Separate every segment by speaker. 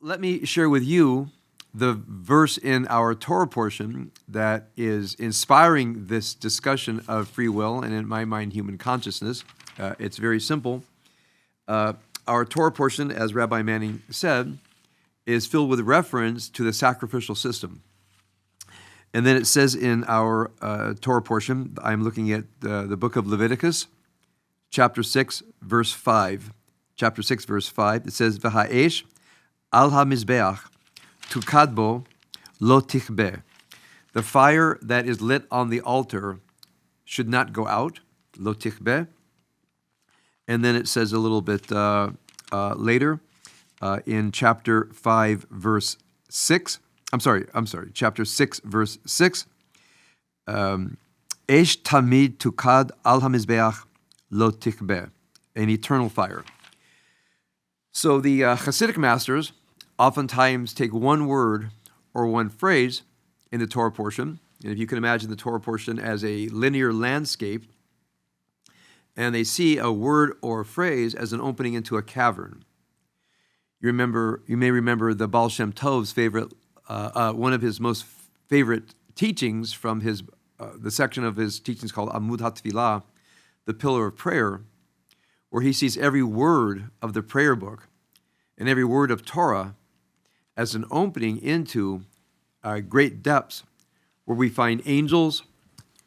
Speaker 1: let me share with you the verse in our Torah portion that is inspiring this discussion of free will and, in my mind, human consciousness. It's very simple. Our Torah portion, as Rabbi Manning said, is filled with reference to the sacrificial system. And then it says in our Torah portion, I'm looking at the book of Leviticus, chapter 6, verse 5. Chapter 6, verse 5, it says, V'ha'esh al ha'mizbeach tukad bo lo tichbeh. The fire that is lit on the altar should not go out, lo tichbeh. And then it says a little bit later in chapter 5, verse 6. Chapter 6, verse 6. Esh tamid tukad al hamizbeach lo tichbeh. An eternal fire. So the Hasidic masters oftentimes take one word or one phrase in the Torah portion, and if you can imagine the Torah portion as a linear landscape, and they see a word or phrase as an opening into a cavern. You may remember the Baal Shem Tov's favorite, one of his most favorite teachings from his the section of his teachings called Amud HaTfilah, the Pillar of Prayer, where he sees every word of the prayer book and every word of Torah as an opening into great depths where we find angels,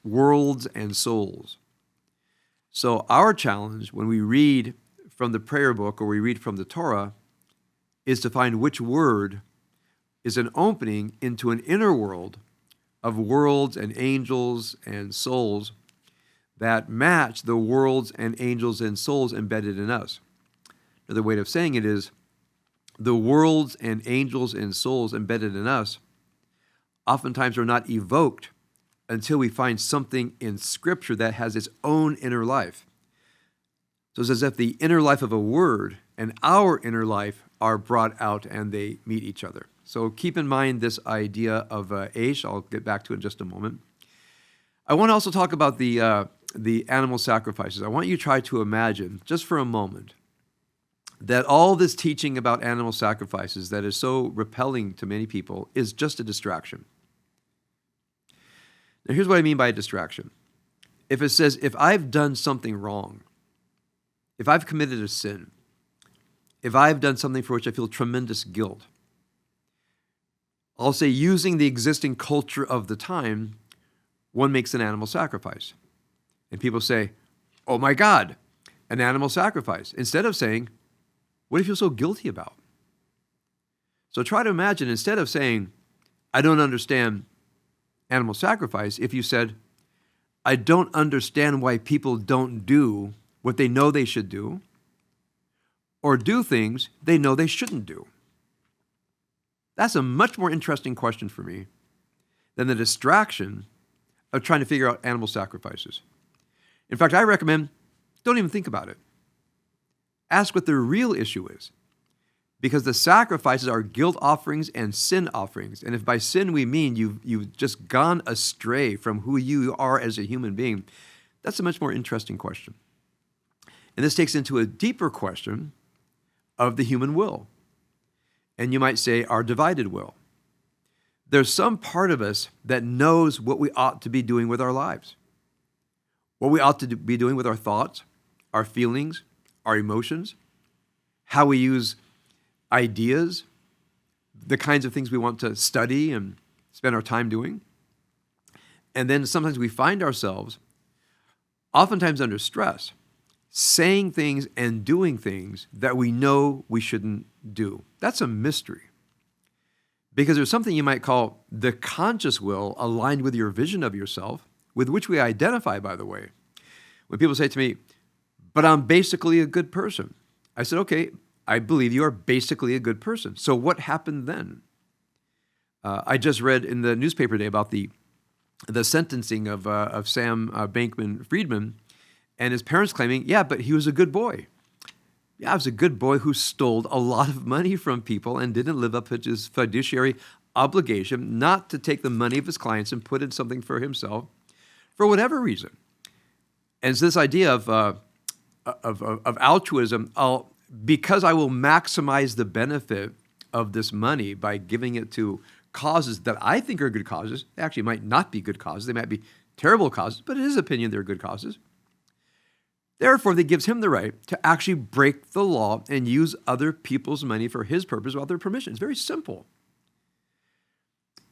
Speaker 1: worlds, and souls. So our challenge when we read from the prayer book or we read from the Torah is to find which word is an opening into an inner world of worlds and angels and souls that match the worlds and angels and souls embedded in us. Another way of saying it is the worlds and angels and souls embedded in us oftentimes are not evoked until we find something in Scripture that has its own inner life. So it's as if the inner life of a word and our inner life are brought out and they meet each other. So keep in mind this idea of Aish. I'll get back to it in just a moment. I want to also talk about the animal sacrifices. I want you to try to imagine, just for a moment, that all this teaching about animal sacrifices that is so repelling to many people is just a distraction. Now, here's what I mean by a distraction. If it says, if I've done something wrong, if I've committed a sin, if I've done something for which I feel tremendous guilt, I'll say using the existing culture of the time, one makes an animal sacrifice. And people say, oh my God, an animal sacrifice. Instead of saying, what do you feel so guilty about? So try to imagine, instead of saying, I don't understand animal sacrifice, if you said, I don't understand why people don't do what they know they should do, or do things they know they shouldn't do. That's a much more interesting question for me than the distraction of trying to figure out animal sacrifices. In fact, I recommend don't even think about it. Ask what the real issue is, because the sacrifices are guilt offerings and sin offerings. And if by sin we mean you've just gone astray from who you are as a human being, that's a much more interesting question. And this takes into a deeper question of the human will. And you might say our divided will. There's some part of us that knows what we ought to be doing with our lives, what we ought to be doing with our thoughts, our feelings, our emotions, how we use ideas, the kinds of things we want to study and spend our time doing. And then sometimes we find ourselves, oftentimes under stress, saying things and doing things that we know we shouldn't do. That's a mystery. Because there's something you might call the conscious will aligned with your vision of yourself, with which we identify, by the way. When people say to me, but I'm basically a good person. I said, okay, I believe you are basically a good person. So what happened then? I just read in the newspaper today about the sentencing of Sam Bankman-Friedman, and his parents claiming, yeah, but he was a good boy. Yeah, he was a good boy who stole a lot of money from people and didn't live up to his fiduciary obligation not to take the money of his clients and put in something for himself for whatever reason. And it's this idea of altruism, because I will maximize the benefit of this money by giving it to causes that I think are good causes. They actually might not be good causes. They might be terrible causes, but in his opinion, they're good causes. Therefore, that gives him the right to actually break the law and use other people's money for his purpose without their permission. It's very simple.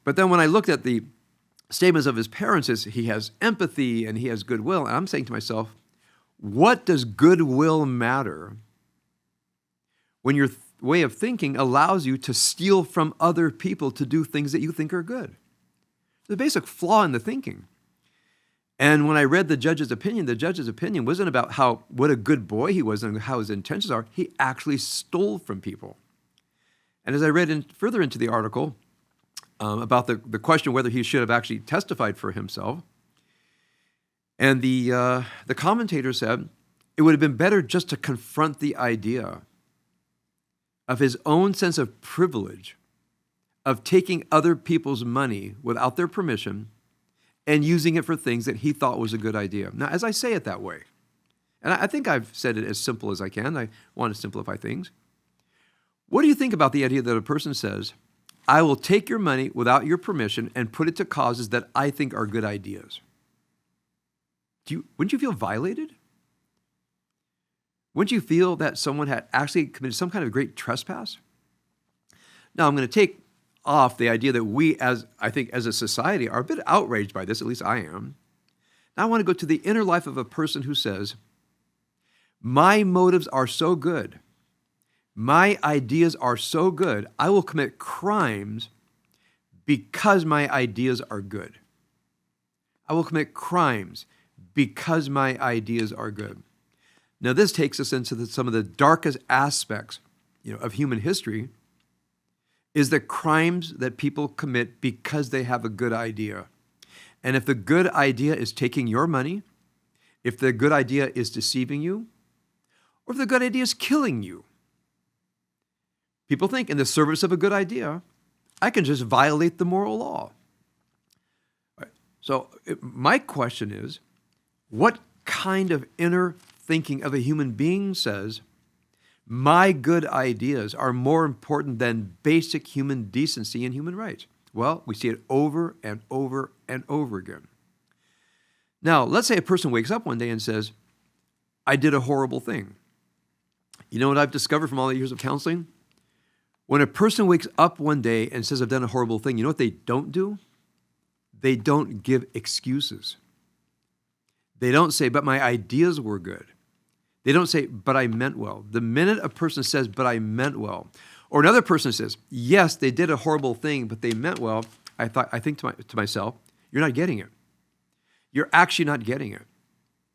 Speaker 1: But then when I looked at the statements of his parents, he has empathy and he has goodwill, and I'm saying to myself, what does goodwill matter when your way of thinking allows you to steal from other people to do things that you think are good? The basic flaw in the thinking. And when I read the judge's opinion wasn't about what a good boy he was and how his intentions are. He actually stole from people. And as I read further into the article about the question whether he should have actually testified for himself, and the commentator said it would have been better just to confront the idea of his own sense of privilege of taking other people's money without their permission and using it for things that he thought was a good idea. Now, as I say it that way, and I think I've said it as simple as I can. I want to simplify things. What do you think about the idea that a person says, I will take your money without your permission and put it to causes that I think are good ideas? Wouldn't you feel violated? Wouldn't you feel that someone had actually committed some kind of great trespass? Now, I'm going to take off the idea that we, as a society, are a bit outraged by this, at least I am. Now I want to go to the inner life of a person who says, my motives are so good, my ideas are so good, I will commit crimes because my ideas are good. I will commit crimes because my ideas are good. Now this takes us into some of the darkest aspects, of human history, is the crimes that people commit because they have a good idea. And if the good idea is taking your money, if the good idea is deceiving you, or if the good idea is killing you, people think in the service of a good idea, I can just violate the moral law. Right. So my question is, what kind of inner thinking of a human being says, my good ideas are more important than basic human decency and human rights? Well, we see it over and over and over again. Now, let's say a person wakes up one day and says, I did a horrible thing. You know what I've discovered from all the years of counseling? When a person wakes up one day and says, I've done a horrible thing, you know what they don't do? They don't give excuses. They don't say, but my ideas were good. They don't say, but I meant well. The minute a person says, but I meant well, or another person says, yes, they did a horrible thing, but they meant well, I think to myself, you're not getting it. You're actually not getting it.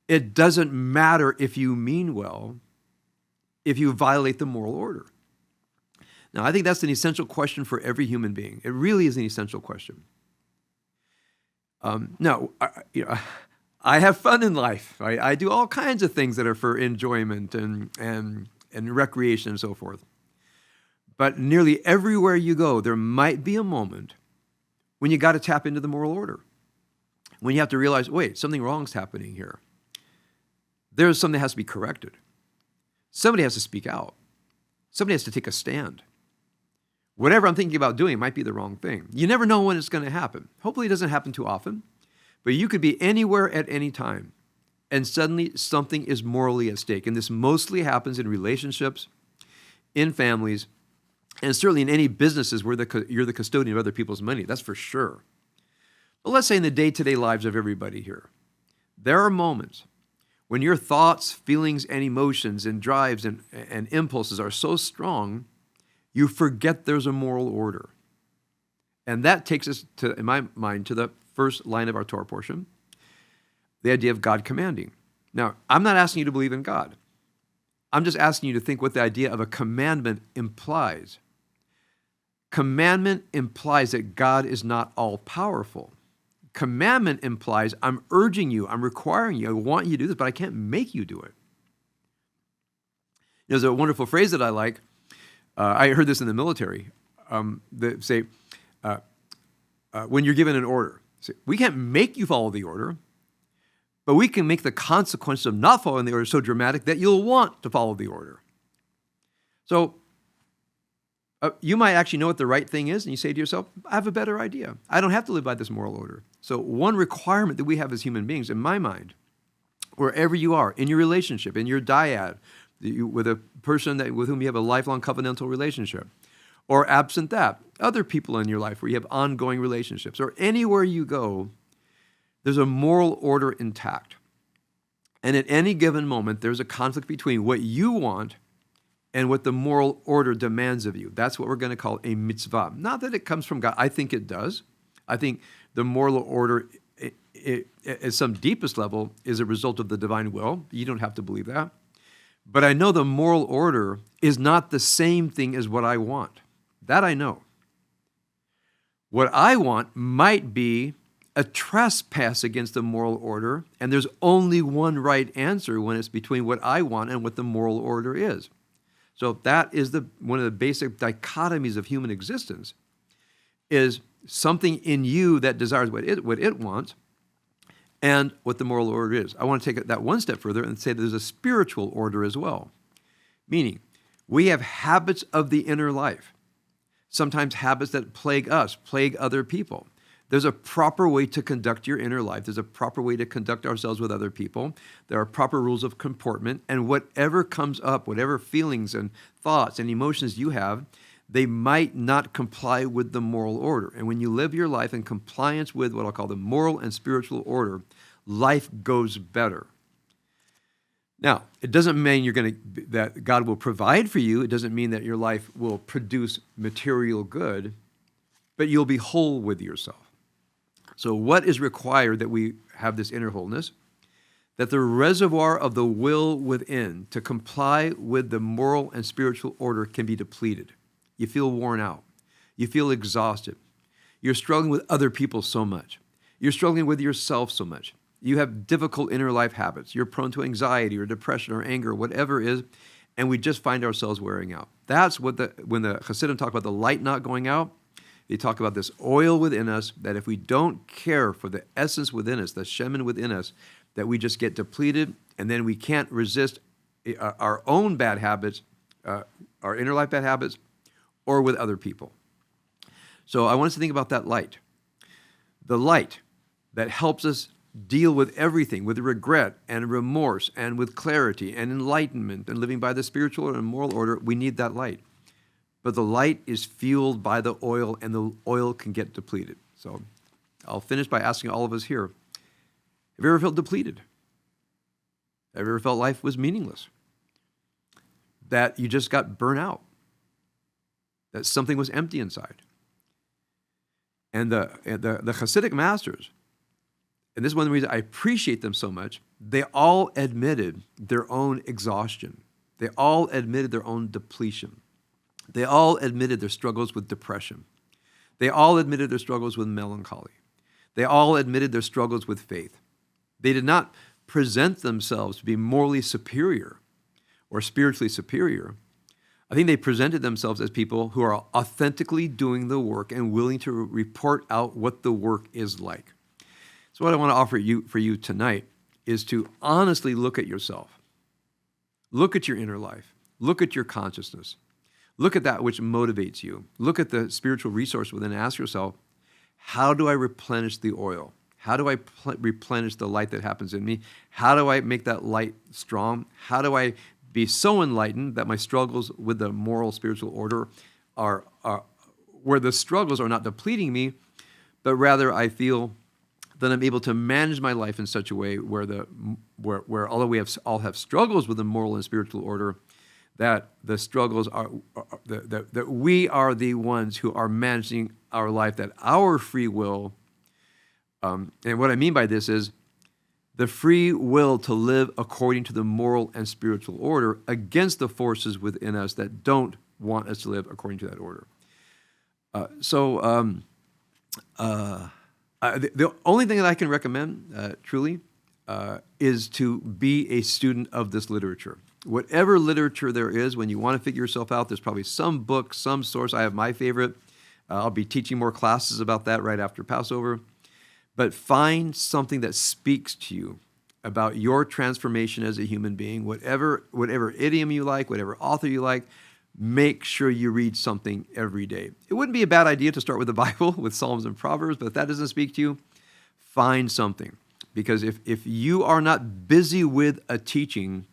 Speaker 1: It doesn't matter if you mean well, if you violate the moral order. Now, I think that's an essential question for every human being. It really is an essential question. I have fun in life. Right? I do all kinds of things that are for enjoyment and recreation and so forth. But nearly everywhere you go, there might be a moment when you got to tap into the moral order. When you have to realize, wait, something wrong is happening here. There's something that has to be corrected. Somebody has to speak out. Somebody has to take a stand. Whatever I'm thinking about doing might be the wrong thing. You never know when it's going to happen. Hopefully it doesn't happen too often. But you could be anywhere at any time, and suddenly something is morally at stake. And this mostly happens in relationships, in families, and certainly in any businesses where you're the custodian of other people's money. That's for sure. But let's say in the day-to-day lives of everybody here, there are moments when your thoughts, feelings, and emotions and drives and impulses are so strong, you forget there's a moral order. And that takes us to, in my mind, to the first line of our Torah portion, the idea of God commanding. Now, I'm not asking you to believe in God. I'm just asking you to think what the idea of a commandment implies. Commandment implies that God is not all-powerful. Commandment implies I'm urging you, I'm requiring you, I want you to do this, but I can't make you do it. There's a wonderful phrase that I like. I heard this in the military. That say, when you're given an order, say, we can't make you follow the order, but we can make the consequence of not following the order so dramatic that you'll want to follow the order. So You might actually know what the right thing is, and you say to yourself, I have a better idea. I don't have to live by this moral order. So one requirement that we have as human beings, in my mind, wherever you are, in your relationship, in your dyad, with a person with whom you have a lifelong covenantal relationship, or absent that, other people in your life where you have ongoing relationships, or anywhere you go, there's a moral order intact. And at any given moment, there's a conflict between what you want and what the moral order demands of you. That's what we're going to call a mitzvah. Not that it comes from God. I think it does. I think the moral order, at some deepest level, is a result of the divine will. You don't have to believe that. But I know the moral order is not the same thing as what I want. That I know. What I want might be a trespass against the moral order, and there's only one right answer when it's between what I want and what the moral order is. So that is one of the basic dichotomies of human existence, is something in you that desires what it wants and what the moral order is. I want to take that one step further and say there's a spiritual order as well, meaning we have habits of the inner life, sometimes habits that plague us, plague other people. There's a proper way to conduct your inner life. There's a proper way to conduct ourselves with other people. There are proper rules of comportment. And whatever comes up, whatever feelings and thoughts and emotions you have, they might not comply with the moral order. And when you live your life in compliance with what I'll call the moral and spiritual order, life goes better. Now, it doesn't mean that God will provide for you. It doesn't mean that your life will produce material good, but you'll be whole with yourself. So what is required that we have this inner wholeness? That the reservoir of the will within to comply with the moral and spiritual order can be depleted. You feel worn out. You feel exhausted. You're struggling with other people so much. You're struggling with yourself so much. You have difficult inner life habits. You're prone to anxiety or depression or anger, whatever it is, and we just find ourselves wearing out. That's what when the Hasidim talk about the light not going out, they talk about this oil within us, that if we don't care for the essence within us, the shemen within us, that we just get depleted, and then we can't resist our own bad habits, our inner life bad habits, or with other people. So I want us to think about that light. The light that helps us deal with everything, with regret and remorse and with clarity and enlightenment and living by the spiritual and moral order, we need that light. But the light is fueled by the oil, and the oil can get depleted. So I'll finish by asking all of us here, have you ever felt depleted? Have you ever felt life was meaningless? That you just got burnt out? That something was empty inside? And the Hasidic masters, and this is one of the reasons I appreciate them so much, they all admitted their own exhaustion. They all admitted their own depletion. They all admitted their struggles with depression. They all admitted their struggles with melancholy. They all admitted their struggles with faith. They did not present themselves to be morally superior or spiritually superior. I think they presented themselves as people who are authentically doing the work and willing to report out what the work is like. So what I want to offer for you tonight is to honestly look at yourself. Look at your inner life. Look at your consciousness. Look at that which motivates you. Look at the spiritual resource within and ask yourself, how do I replenish the oil? How do I replenish the light that happens in me? How do I make that light strong? How do I be so enlightened that my struggles with the moral spiritual order are where the struggles are not depleting me, but rather I feel that I'm able to manage my life in such a way where although we all have struggles with the moral and spiritual order, that the struggles are that we are the ones who are managing our life, that our free will, and what I mean by this is the free will to live according to the moral and spiritual order against the forces within us that don't want us to live according to that order. The only thing that I can recommend, truly, is to be a student of this literature. Whatever literature there is, when you want to figure yourself out, there's probably some book, some source. I have my favorite. I'll be teaching more classes about that right after Passover. But find something that speaks to you about your transformation as a human being, whatever idiom you like, whatever author you like, make sure you read something every day. It wouldn't be a bad idea to start with the Bible, with Psalms and Proverbs, but if that doesn't speak to you, find something. Because if you are not busy with a teaching,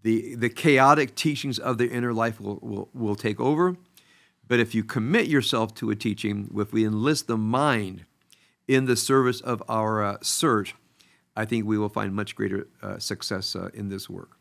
Speaker 1: the chaotic teachings of the inner life will take over. But if you commit yourself to a teaching, if we enlist the mind in the service of our search, I think we will find much greater success in this work.